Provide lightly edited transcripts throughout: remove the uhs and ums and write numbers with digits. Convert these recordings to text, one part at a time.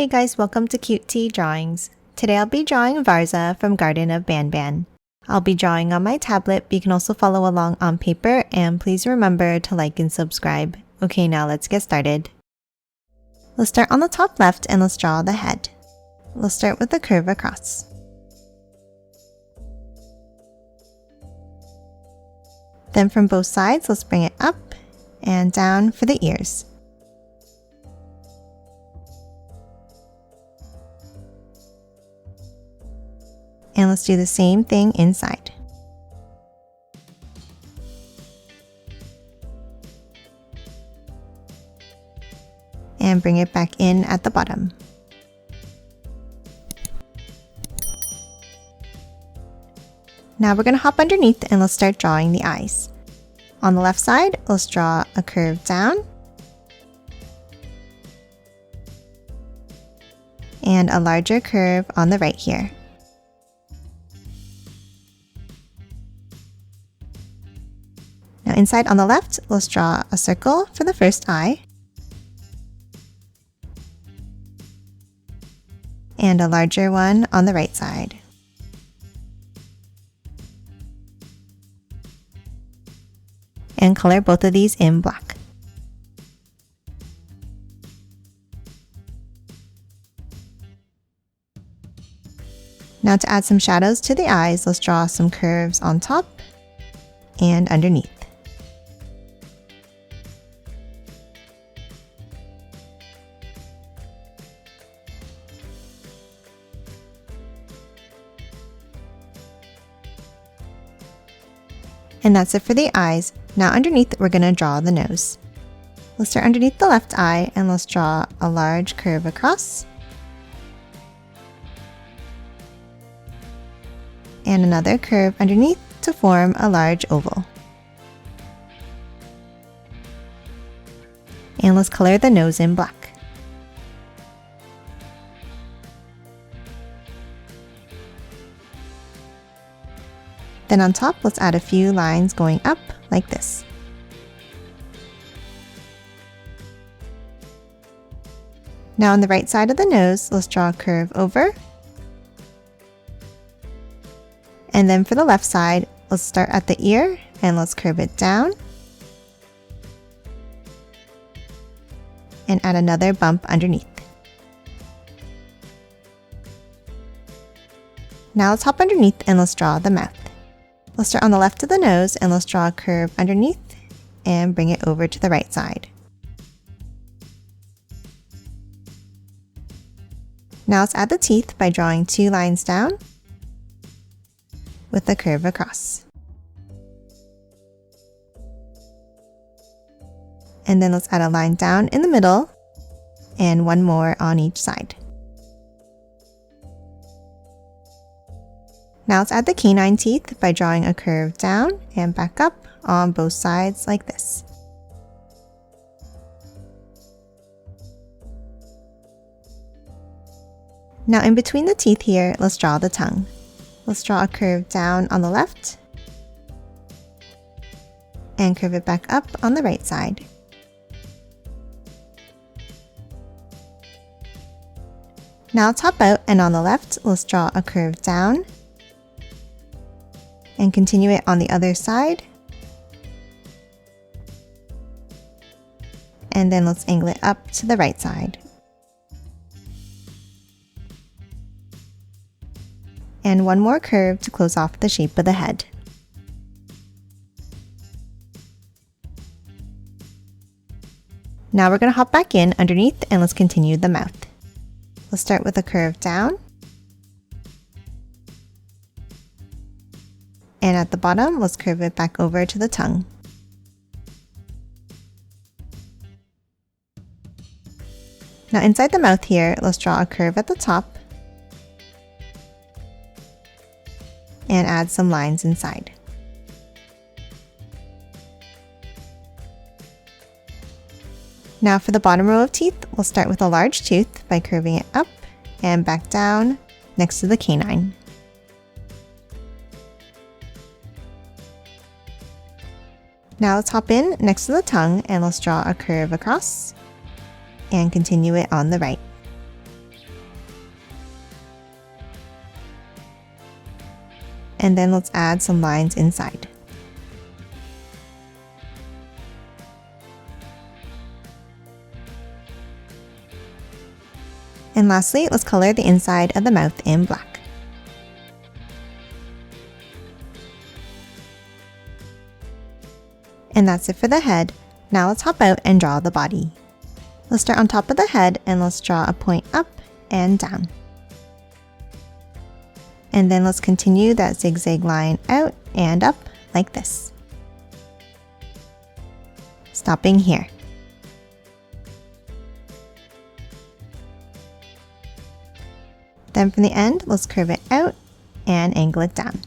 Hey guys, welcome to Cute Tea Drawings. Today I'll be drawing Varzah from Garten of Banban. I'll be drawing on my tablet, but you can also follow along on paper, and please remember to like and subscribe. Okay, now let's get started. Let's start on the top left and let's draw the head. Let's start with the curve across. Then from both sides, let's bring it up and down for the ears. And let's do the same thing inside. And bring it back in at the bottom. Now we're going to hop underneath and let's start drawing the eyes. On the left side, let's draw a curve down. And a larger curve on the right here. Now inside on the left, let's draw a circle for the first eye. And a larger one on the right side. And color both of these in black. Now to add some shadows to the eyes, let's draw some curves on top and underneath. And that's it for the eyes. Now underneath, we're going to draw the nose. Let's start underneath the left eye and let's draw a large curve across. And another curve underneath to form a large oval. And let's color the nose in black. Then on top, let's add a few lines going up like this. Now on the right side of the nose, let's draw a curve over. And then for the left side, let's start at the ear and let's curve it down. And add another bump underneath. Now let's hop underneath and let's draw the mouth. Let's start on the left of the nose and let's draw a curve underneath and bring it over to the right side. Now let's add the teeth by drawing two lines down with a curve across. And then let's add a line down in the middle and one more on each side. Now let's add the canine teeth by drawing a curve down and back up on both sides like this. Now in between the teeth here, let's draw the tongue. Let's draw a curve down on the left and curve it back up on the right side. Now top out and on the left, let's draw a curve down and continue it on the other side. And then let's angle it up to the right side. And one more curve to close off the shape of the head. Now we're going to hop back in underneath and let's continue the mouth. Let's start with a curve down. And at the bottom, let's curve it back over to the tongue. Now inside the mouth here, let's draw a curve at the top and add some lines inside. Now for the bottom row of teeth, we'll start with a large tooth by curving it up and back down next to the canine. Now let's hop in next to the tongue and let's draw a curve across and continue it on the right. and then let's add some lines inside. And lastly, let's color the inside of the mouth in black. And that's it for the head. Now let's hop out and draw the body. Let's start on top of the head and let's draw a point up and down. And then let's continue that zigzag line out and up like this, stopping here. Then from the end, let's curve it out and angle it down.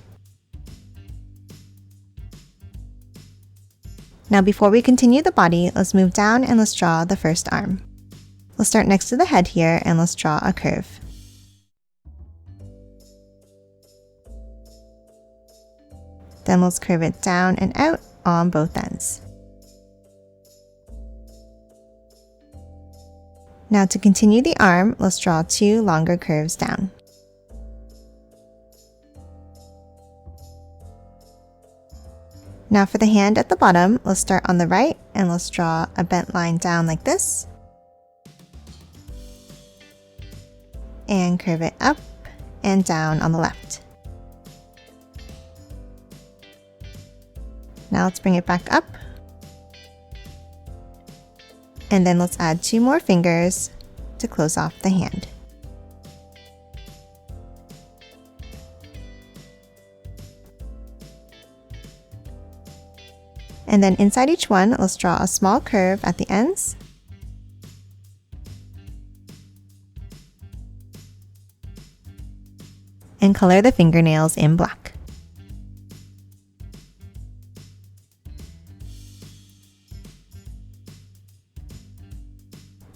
Now before we continue the body, let's move down and let's draw the first arm. Let's start next to the head here and let's draw a curve. Then let's curve it down and out on both ends. Now to continue the arm, let's draw 2 longer curves down. Now for the hand at the bottom, let's start on the right and let's draw a bent line down like this. And curve it up and down on the left. Now let's bring it back up. And then let's add 2 more fingers to close off the hand. And then inside each one, let's draw a small curve at the ends. And color the fingernails in black.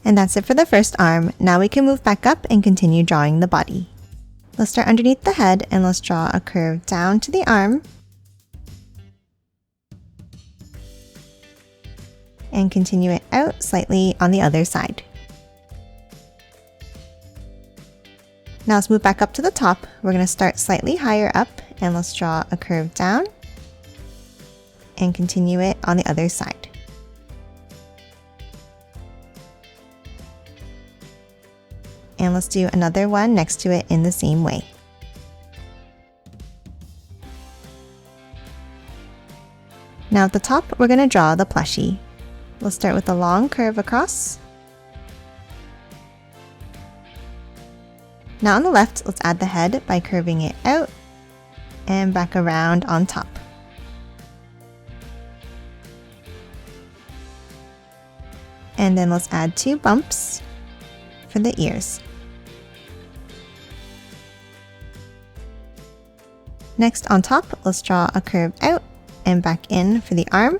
And that's it for the first arm. Now we can move back up and continue drawing the body. Let's start underneath the head and let's draw a curve down to the arm. And continue it out slightly on the other side. Now let's move back up to the top. We're going to start slightly higher up and let's draw a curve down and continue it on the other side. And let's do another one next to it in the same way. Now at the top, we're going to draw the plushie. We'll start with a long curve across. Now on the left, let's add the head by curving it out and back around on top. And then let's add 2 bumps for the ears. Next on top, let's draw a curve out and back in for the arm.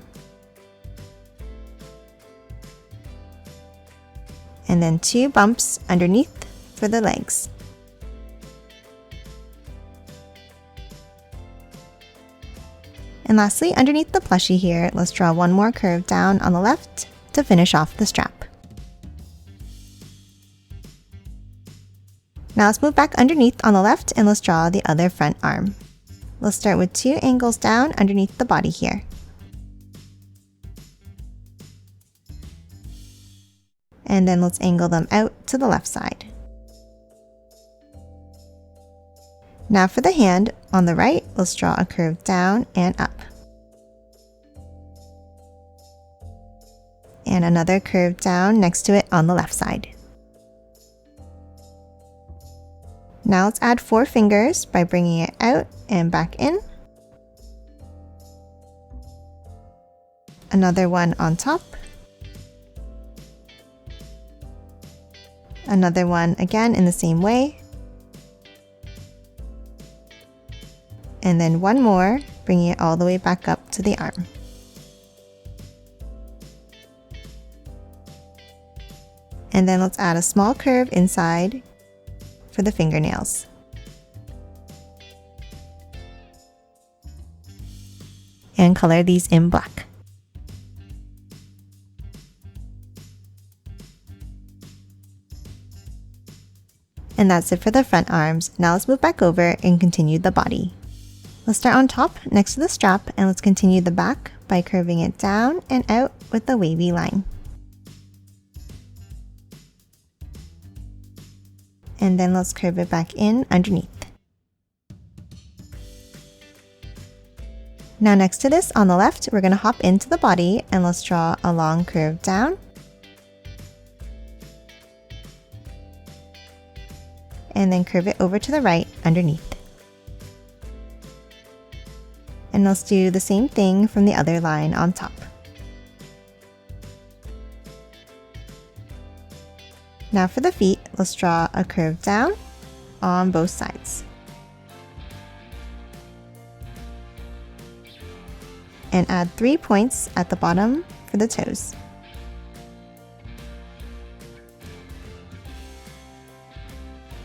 And then 2 bumps underneath for the legs. And lastly, underneath the plushie here, let's draw 1 more curve down on the left to finish off the strap. Now let's move back underneath on the left and let's draw the other front arm. Let's start with 2 angles down underneath the body here. And then let's angle them out to the left side. Now for the hand, on the right, let's draw a curve down and up. And another curve down next to it on the left side. Now let's add 4 fingers by bringing it out and back in. Another one on top. Another one again in the same way. And then 1 more, bringing it all the way back up to the arm. And then let's add a small curve inside for the fingernails. And color these in black. And that's it for the front arms. Now let's move back over and continue the body. Let's start on top next to the strap and let's continue the back by curving it down and out with the wavy line. And then let's curve it back in underneath. Now next to this on the left, we're going to hop into the body and let's draw a long curve down. And then curve it over to the right underneath. And let's do the same thing from the other line on top. Now for the feet, let's draw a curve down on both sides. And add 3 points at the bottom for the toes.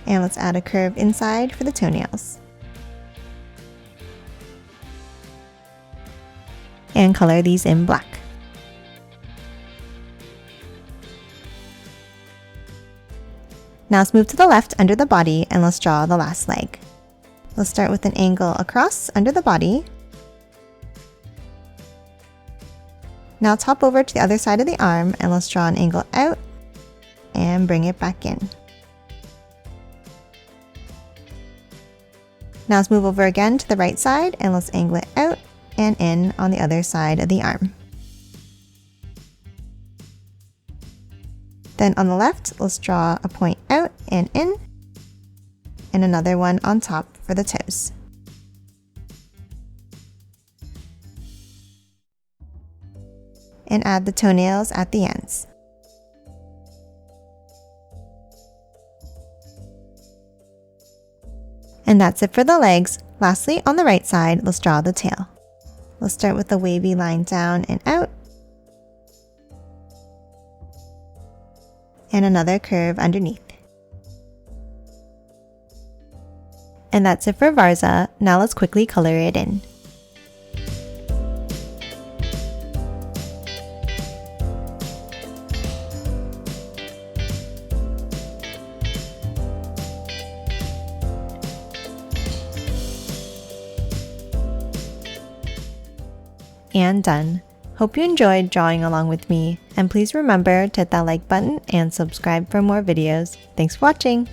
And let's add a curve inside for the toenails. And color these in black. Now let's move to the left under the body and let's draw the last leg. Let's start with an angle across under the body. Now let's hop over to the other side of the arm and let's draw an angle out and bring it back in. Now let's move over again to the right side and let's angle it out and in on the other side of the arm. Then on the left, let's draw a point out and in, and another one on top for the toes. And add the toenails at the ends. And that's it for the legs. Lastly, on the right side, let's draw the tail. Let's start with the wavy line down and out. And another curve underneath. And that's it for Varzah. Now let's quickly color it in. And done. Hope you enjoyed drawing along with me, and please remember to hit that like button and subscribe for more videos. Thanks for watching!